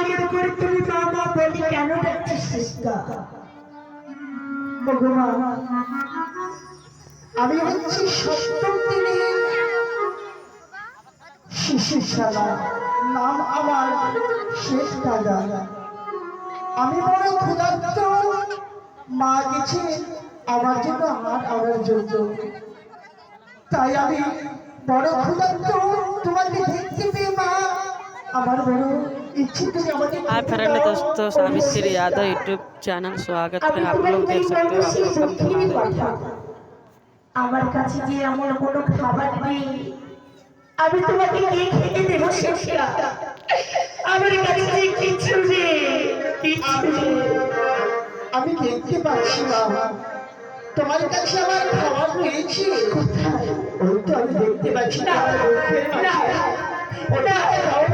এমন করে তুমি মা মা বলে কেন ডাকছিস সিস্কা? ভগবান, আমি হচ্ছি সপ্তম দিনে শিশুশালা, নাম আমার শেষ দাদা। আমি বড় ক্ষুধার্ত, মা গেছে আমার জন্য আর আমার জন্য। তাই আমি বড় ক্ষুধার্ত, তোমাকে দেখতে পেয়ে মা আমার বড় इच्छित तुम हमारे हाय फ्रेंड दोस्तों, सावित्री यादव यूट्यूब चैनल स्वागत है। आप लोग देख सकते हो, आप लोग कम खिला আমার কাছে যে এমন কোনো খাবার নেই আমি তোমাকে কি খেতে দেব শেষা? আমার কাছে যে কিছু নেই, কিছু নেই। আমি দেখতে পাচ্ছি না তোমার কাছে আমার খাবার রয়েছে। কোথায়? ওই তো আমি দেখতে পাচ্ছি না। না, ওটা